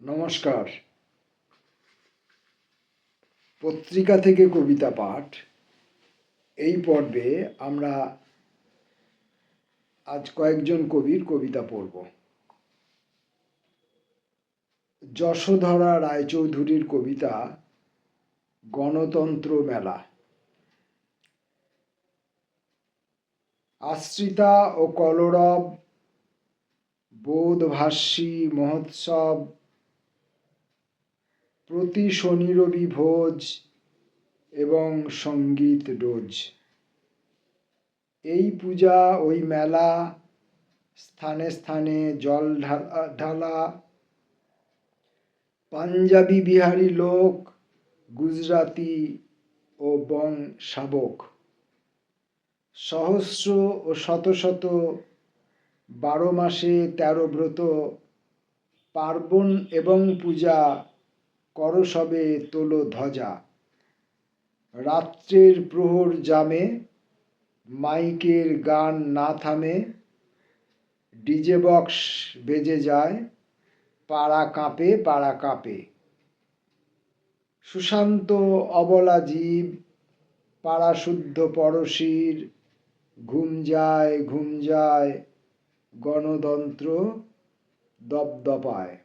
নমস্কার। পত্রিকা থেকে কবিতা পাঠ এই পর্বে আমরা আজ কয়েকজন কবির কবিতা পড়ব। যশোধরা রায়চৌধুরীর কবিতা গণতন্ত্র মেলা। আশ্রিতা ও কলরব, বোধভাষ্যী মহোৎসব, প্রতি শনি রবি ভোজ এবং সঙ্গীত ডোজ। এই পূজা ওই মেলা, স্থানে স্থানে জল ঢালা, পাঞ্জাবি বিহারি লোক, গুজরাতি ও বং শাবক, সহস্র ও শত শত, 12 মাসে 13 ব্রত, পার্বণ এবং পূজা, করো সবে তোলো ধ্বজা। রাত্রের প্রহর জামে, মাইকের গান না থামে, ডিজে বক্স বেজে যায়, পাড়া কাঁপে পাড়া কাঁপে। সুশান্ত অবলা জীব, পাড়া শুদ্ধ পরশির, ঘুম যায় গণতন্ত্র দপদপায়।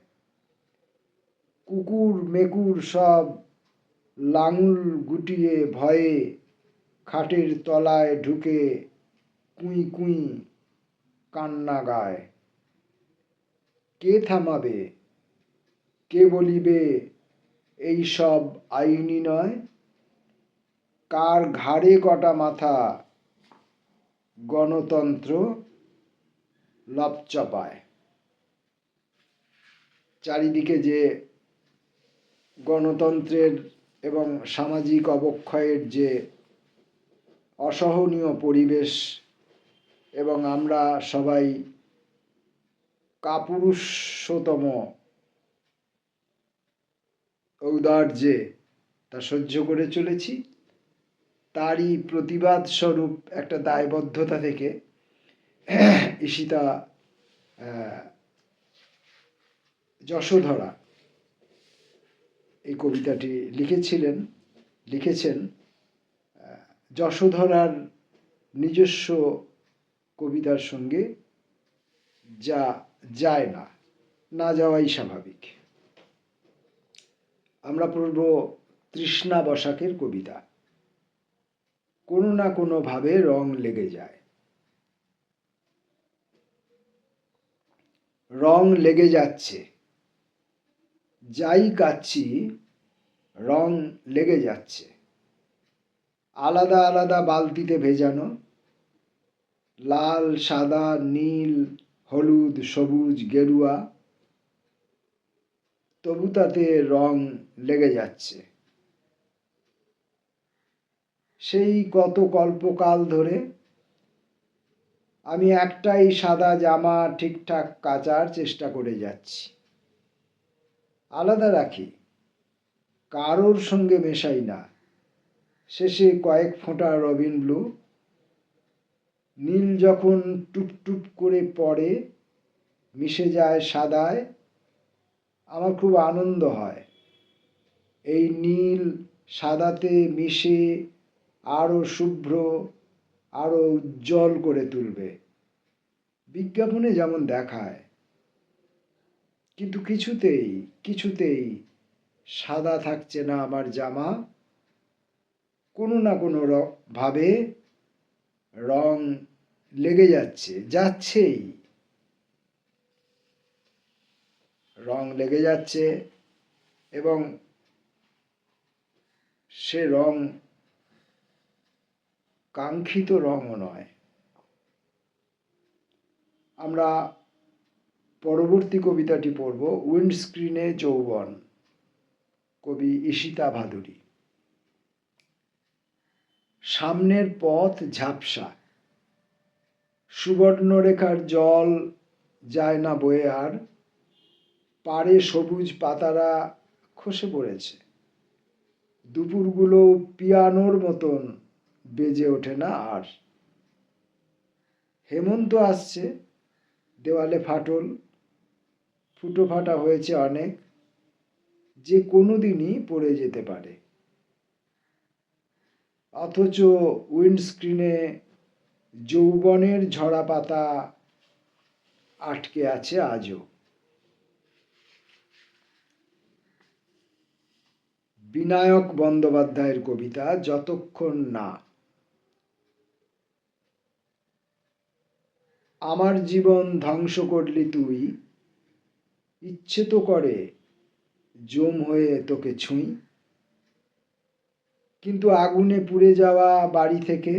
কুকুর মেকুর সব লাঙুল গুটিয়ে ভয়ে, খাটের তলায় ঢুকে কুই কুই কান্না গায়। কে থামাবে, কে বলিবে এই সব আইনি নয়? কার ঘাড়ে কটা মাথা, গণতন্ত্র লপচাপায়। চারিদিকে যে গণতন্ত্রের এবং সামাজিক অবক্ষয়ের যে অসহনীয় পরিবেশ, এবং আমরা সবাই কাপুরুষতম ঔদার্যে তা সহ্য করে চলেছি, তারই প্রতিবাদ স্বরূপ একটা দায়বদ্ধতা থেকে ঈশিতা যশোধরা এই কবিতাটি লিখেছেন। যশোধরার নিজস্ব কবিতার সঙ্গে যা যায় না যাওয়াই স্বাভাবিক। আমরা পড়ব তৃষ্ণা বসাকের কবিতা। কোনো না কোনো ভাবে রং লেগে যায়। রং লেগে যাচ্ছে, যাই কাচ্ছি রং লেগে যাচ্ছে। আলাদা আলাদা বালতিতে ভেজানো, লাল সাদা নীল হলুদ সবুজ গেরুয়া, তবু তাতে রং লেগে যাচ্ছে। সেই কত কল্পকাল ধরে আমি একটাই সাদা জামা ঠিকঠাক কাচার চেষ্টা করে যাচ্ছি। আলাদা রাখি, কারোর সঙ্গে মেশাই না। শেষে কয়েক ফোঁটা রবিন ব্লু, নীল যখন টুপটুপ করে পড়ে মিশে যায় সাদায়, আমার খুব আনন্দ হয়। এই নীল সাদাতে মিশে আরো শুভ্র, আরো উজ্জ্বল করে তুলবে, বিজ্ঞাপনে যেমন দেখায়। কিন্তু কিছুতেই সাদা থাকছে না আমার জামা। কোনো না কোনো ভাবে রং লেগে যাচ্ছেই। রং লেগে যাচ্ছে, এবং সে রং কাঙ্ক্ষিত রঙও নয়। আমরা পরবর্তী কবিতাটি পড়ব, উইন্ডস্ক্রিনে যৌবন, কবি ঈশিতা ভাদুরী। সামনের পথ ঝাপসা, সুবর্ণরেখার জল যায় না বয়ে আর, পাড়ে সবুজ পাতারা খসে পড়েছে। দুপুরগুলো পিয়ানোর মতন বেজে ওঠে না আর। হেমন্ত আসছে, দেওয়ালে ফাটল, ফুটো ফাটা হয়েছে অনেক। যে কোনো দিনই পড়ে যেতে পারে, অথচ উইন্ডস্ক্রিনে যৌবনের ঝরা পাতা আটকে আছে আজও। বিনায়ক বন্দ্যোপাধ্যায়ের কবিতা, যতক্ষণ না আমার জীবন ধ্বংস করলি তুই, ইচ্ছে তো করে জম হয়ে তোকে ছুঁই, কিন্তু আগুনে পুড়ে যাওয়া বাড়ি থেকে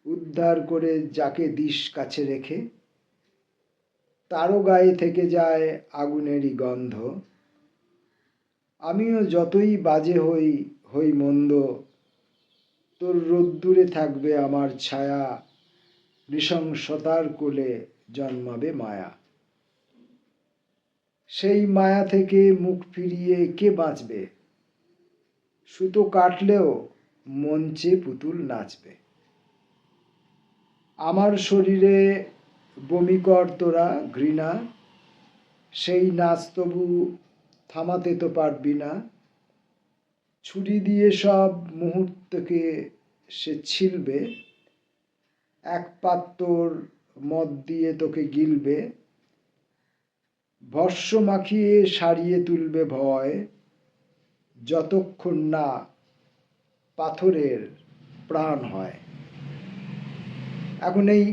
উদ্ধার করে যাকে দিস কাছে রেখে, তারও গায়ে থেকে যায় আগুনেরই গন্ধ। আমিও যতই বাজে হই হই মন্দ, তোর রোদ্দুরে থাকবে আমার ছায়া, নৃশংসতার কোলে জন্মাবে মায়া। সেই মায়া থেকে মুখ ফিরিয়ে কে বাঁচবে, সুতো কাটলেও মঞ্চে পুতুল নাচবে। আমার শরীরে বমি কর তোরা ঘৃণা, সেই নাচ তবু থামাতে তো পারবি না। ছুরি দিয়ে সব মুহূর্তকে সে ছিলবে, এক পাত্তর মদ দিয়ে তোকে গিলবে। ভস্য মাখিয়ে সারিয়ে তুলবে ভয়, যতক্ষণ না পাথরের প্রাণ হয়। এখন এই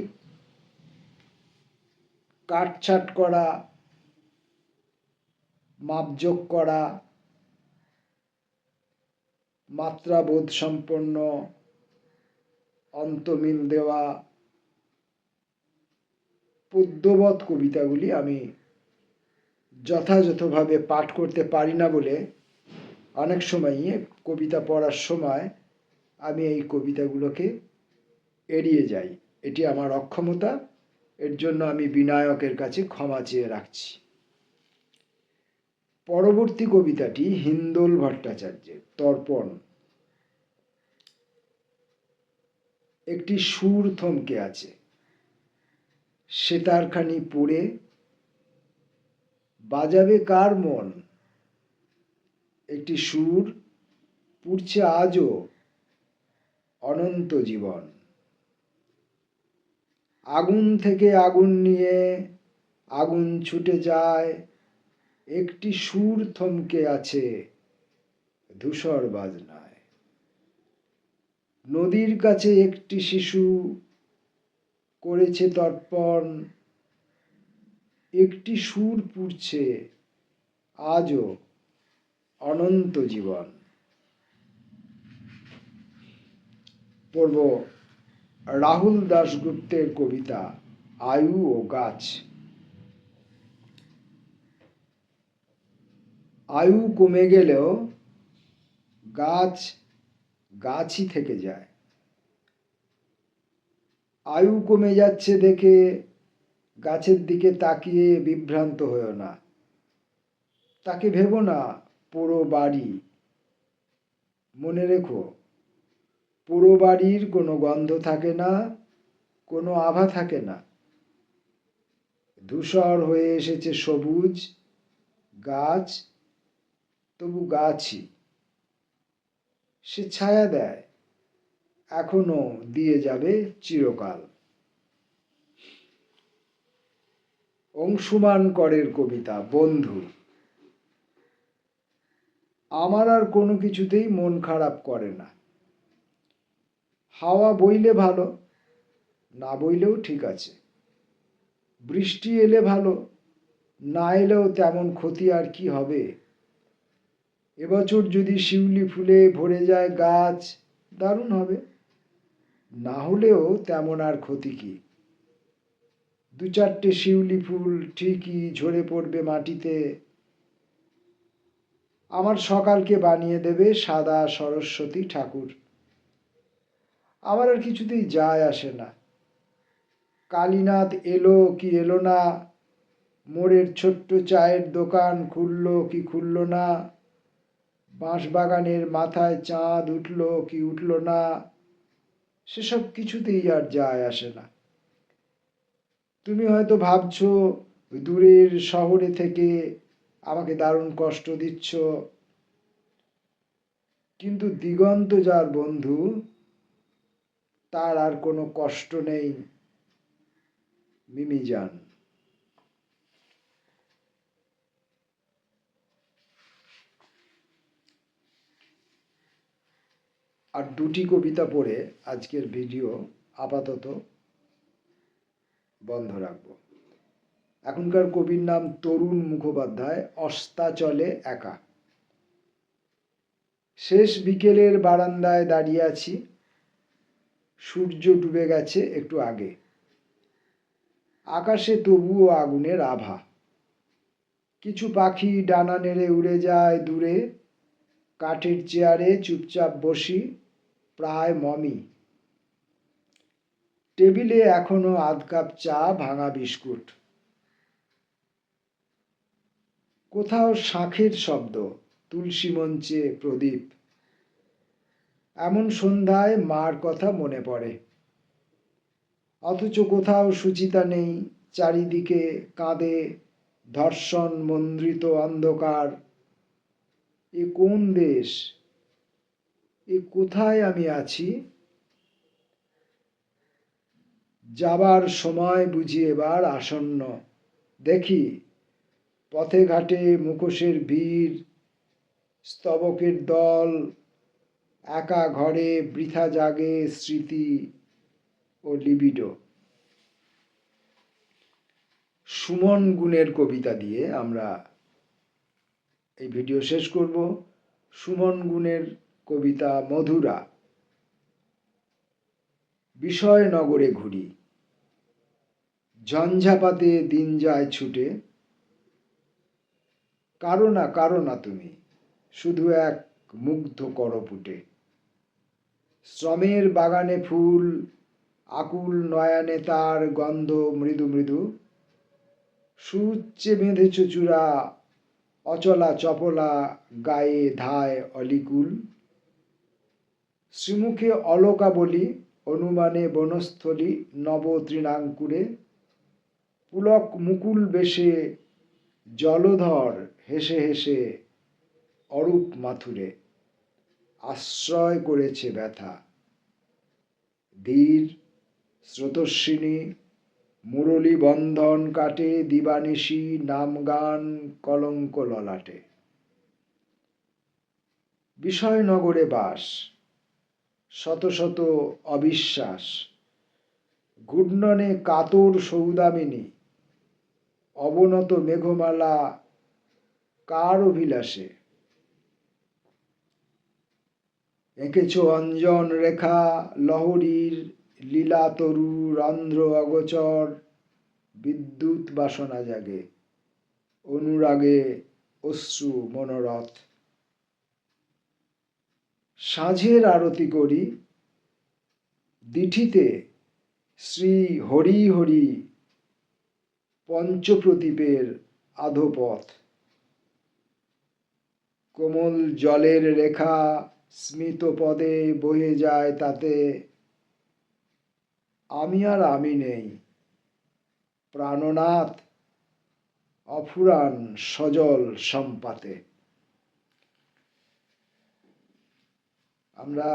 কাটছাট করা, মাপযোগ করা, মাত্রাবোধ সম্পন্ন অন্তমিল দেওয়া পদ্যবৎ কবিতাগুলি আমি যথাযথভাবে পাঠ করতে পারি না বলে অনেক সময়ই কবিতা পড়ার সময় আমি এই কবিতাগুলোকে এড়িয়ে যাই। এটি আমার অক্ষমতা, এর জন্য আমি বিনায়কের কাছে ক্ষমা চেয়ে রাখছি। পরবর্তী কবিতাটি হিন্দোল ভট্টাচার্যের, তর্পণ। একটি সুর থমকে আছে, সেতারখানি পড়ে বাজাবে কার মন। একটি সুর পুড়ছে আজও অনন্ত জীবন। আগুন থেকে আগুন নিয়ে আগুন ছুটে যায়, একটি সুর থমকে আছে ধূসর বাজনায়। নদীর কাছে একটি শিশু করেছে তর্পণ, একটি সুর পুড়ছে আজও অনন্ত জীবন। পড়ব রাহুল দাশগুপ্তের কবিতা আয়ু ও গাছ। আয়ু কমে গেলেও গাছ গাছই থেকে যায়। আয়ু কমে যাচ্ছে দেখে গাছের দিকে তাকিয়ে বিভ্রান্ত হয়েও না, তাকে ভেবো না পোড়ো বাড়ি। মনে রেখো, পোড়ো বাড়ির কোনো গন্ধ থাকে না, কোনো আভা থাকে না। ধূসর হয়ে এসেছে সবুজ গাছ, তবু গাছই। সে ছায়া দেয়, এখনো দিয়ে যাবে চিরকাল। অংশুমান করের কবিতা বন্ধু। আমার আর কোনো কিছুতেই মন খারাপ করে না। হাওয়া বইলে ভালো, না বইলেও ঠিক আছে। বৃষ্টি এলে ভালো, না এলেও তেমন ক্ষতি আর কি হবে। এবছর যদি শিউলি ফুলে ভরে যায় গাছ, দারুণ হবে। না হলেও তেমন আর ক্ষতি কি। দু চারটে শিউলি ফুল ঠিকই ঝরে পড়বে মাটিতে, আমার সকালকে বানিয়ে দেবে সাদা সরস্বতী ঠাকুর। আমার আর কিছুতেই যায় আসে না। কালীনাথ এলো কি এলো না, মোড়ের ছোট্ট চায়ের দোকান খুললো কি খুললো না, বাঁশবাগানের মাথায় চাঁদ উঠলো কি উঠলো না, সেসব কিছুতেই আর যায় আসে না। তুমি হয়তো ভাবছো দূরের শহরে থেকে আমাকে দারুণ কষ্ট দিচ্ছ, কিন্তু দিগন্ত যার বন্ধু তার আর কোনো কষ্ট নেই মিমিজান। আর দুটি কবিতা পড়ে আজকের ভিডিও আপাতত বন্ধ রাখবো। এখনকার কবির নাম তরুণ মুখোপাধ্যায়, অস্তাচলে একা। শেষ বিকেলের বারান্দায় দাঁড়িয়ে আছি, সূর্য ডুবে গেছে একটু আগে, আকাশে তবুও আগুনের আভা। কিছু পাখি ডানা নেড়ে উড়ে যায় দূরে, কাঠের চেয়ারে চুপচাপ বসি, প্রায় মমি। টেবিলে এখনো আধ কাপ চা, ভাঙা বিস্কুট। কোথাও শাঁখের শব্দ, তুলসী মঞ্চে প্রদীপ। এমন সন্ধ্যায় মার কথা মনে পড়ে, অথচ কোথাও সুচিতা নেই, চারিদিকে কাঁদে ধর্ষণ মন্দ্রিত অন্ধকার। এ কোন দেশ, এ কোথায় আমি আছি? যাবার সময় বুঝি এবার আসন্ন। দেখি পথে ঘাটে মুখোশের ভিড়, স্তবকের দল, একা ঘরে বৃথা জাগে স্মৃতি ও লিবিডো। সুমন গুণের কবিতা দিয়ে আমরা এই ভিডিও শেষ করব। সুমন গুণের কবিতা মধুরা। বিষয়নগরে ঘুরি, ঝঞ্ঝাপাতে দিন যায় ছুটে। কারো না তুমি, শুধু এক মুগ্ধ করপুটে। শ্রমের বাগানে ফুল, আকুল নয়নে তার গন্ধ মৃদু মৃদু। সুউচ্চে বেঁধেছ চূড়া, অচলা চপলা গায়ে ধায় অলিকুল। শ্রীমুখে অলকা বলি, অনুমানে বনস্থলী নব তৃণাঙ্কুরে। পুলক মুকুল বেশে জলধর হেসে হেসে অরূপ মাথুরে। আশ্রয় করেছে ব্যথা, ধীর স্রোতস্বিনী মুরলী বন্ধন কাটে দিবানিশি নাম গান কলঙ্ক ললাটে। বিষয়নগরে বাস, শত শত অবিশ্বাস, ঘূর্ণনে কাতর সৌদামিনী। অবনত মেঘমালা কার অভিলাষে। এঁকেছ অঞ্জন রেখা, লহরীর লীলা তরু রন্ধ্র অগোচর। বিদ্যুৎ বাসনা জাগে, অনুরাগে অশ্রু মনোরথ। সাঁঝের আরতি করি, দিঠিতে শ্রী হরি হরি পঞ্চপ্রদীপের আধোপথ। কোমল জলের রেখা স্মিত পদে বয়ে যায় তাতে। আমি আর আমি নেই, প্রাণনাথ অফুরান সজল সম্পাতে। আমরা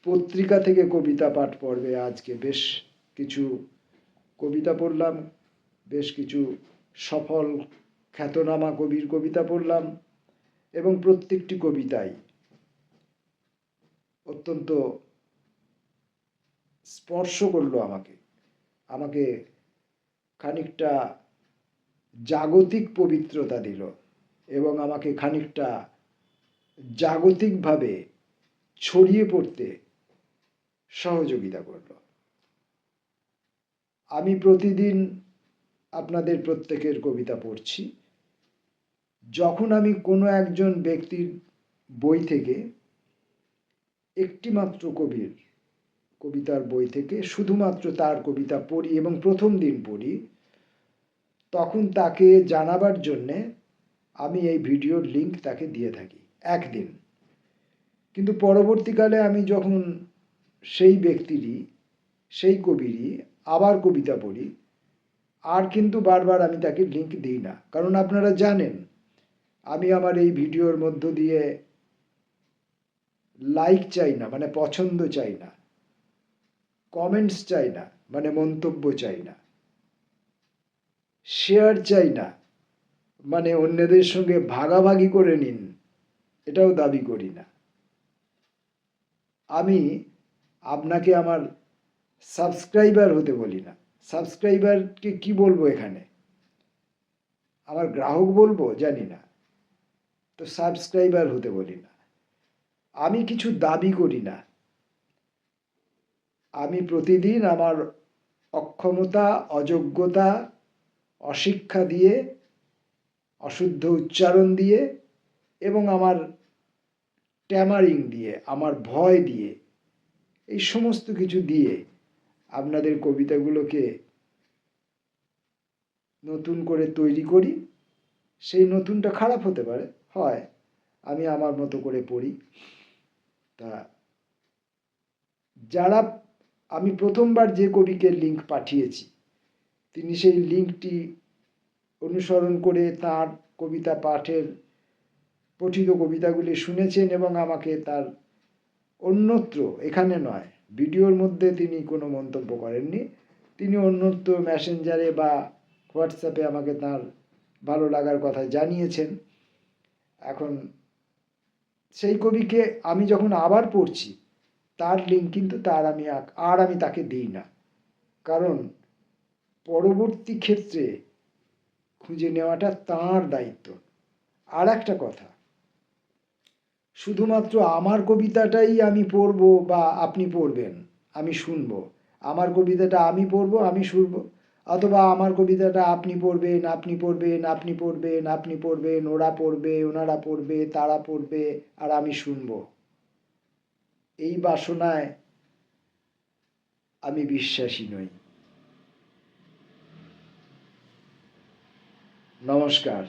পত্রিকা থেকে কবিতা পাঠ পর্বে আজকে বেশ কিছু কবিতা পড়লাম, বেশ কিছু সফল খ্যাতনামা কবির কবিতা পড়লাম, এবং প্রত্যেকটি কবিতাই অত্যন্ত স্পর্শ করলো আমাকে খানিকটা জাগতিক পবিত্রতা দিল এবং আমাকে খানিকটা জাগতিকভাবে ছড়িয়ে পড়তে সহযোগিতা করল। আমি প্রতিদিন আপনাদের প্রত্যেকের কবিতা পড়ছি। যখন আমি কোনো একজন ব্যক্তির বই থেকে, একটি মাত্র কবির কবিতার বই থেকে শুধুমাত্র তার কবিতা পড়ি এবং প্রথম দিন পড়ি, তখন তাকে জানাবার জন্যে আমি এই ভিডিওর লিঙ্ক তাকে দিয়ে থাকি একদিন। কিন্তু পরবর্তীকালে আমি যখন সেই ব্যক্তিরই, সেই কবিরই আবার কবিতা পড়ি, আর কিন্তু বারবার আমি তাকে লিঙ্ক দিই না, কারণ আপনারা জানেন আমি আমার এই ভিডিওর মধ্য দিয়ে লাইক চাই না, মানে পছন্দ চাই না, কমেন্টস চাই না, মানে মন্তব্য চাই না, শেয়ার চাই না, মানে অন্যদের সঙ্গে ভাগাভাগি করে নিন, এটাও দাবি করি না। আমি আপনাকে আমার সাবস্ক্রাইবার হতে বলি না। সাবস্ক্রাইবারকে কি বলবো এখানে, আমার গ্রাহক বলবো, জানি না। তো সাবস্ক্রাইবার হতে বলি না। আমি কিছু দাবি করি না। আমি প্রতিদিন আমার অক্ষমতা, অযোগ্যতা, অশিক্ষা দিয়ে, অশুদ্ধ উচ্চারণ দিয়ে এবং আমার ট্যামারিং দিয়ে, আমার ভয় দিয়ে, এই সমস্ত কিছু দিয়ে আপনাদের কবিতাগুলোকে নতুন করে তৈরি করি। সেই নতুনটা খারাপ হতে পারে, হয়, আমি আমার মতো করে পড়ি। তা যারা, আমি প্রথমবার যে কবিকে লিঙ্ক পাঠিয়েছি তিনি সেই লিঙ্কটি অনুসরণ করে তার কবিতা পাঠের পঠিত কবিতাগুলি শুনেছেন এবং আমাকে তার অন্যত্র, এখানে নয়, ভিডিওর মধ্যে তিনি কোনো মন্তব্য করেননি, তিনি অন্যত্র মেসেঞ্জারে বা হোয়াটসঅ্যাপে আমাকে তার ভালো লাগার কথা জানিয়েছেন। এখন সেই কবিকে আমি যখন আবার পড়ছি তার লিঙ্ক কিন্তু আমি তাকে দিই না, কারণ পরবর্তী ক্ষেত্রে খুঁজে নেওয়াটা তাঁর দায়িত্ব। আর একটা কথা, শুধুমাত্র আমার কবিতাটাই আমি পড়ব বা আপনি পড়বেন, আমি শুনবো, আমার কবিতাটা আমি পড়ব, আমি শুনবো, অথবা আমার কবিতাটা আপনি পড়বেন, আপনি পড়বেন, আপনি পড়বেন, আপনি পড়বেন, ওরা পড়বে, ওনারা পড়বে, তারা পড়বে, আর আমি শুনবো, এই বাসনায় আমি বিশ্বাসী নই। নমস্কার।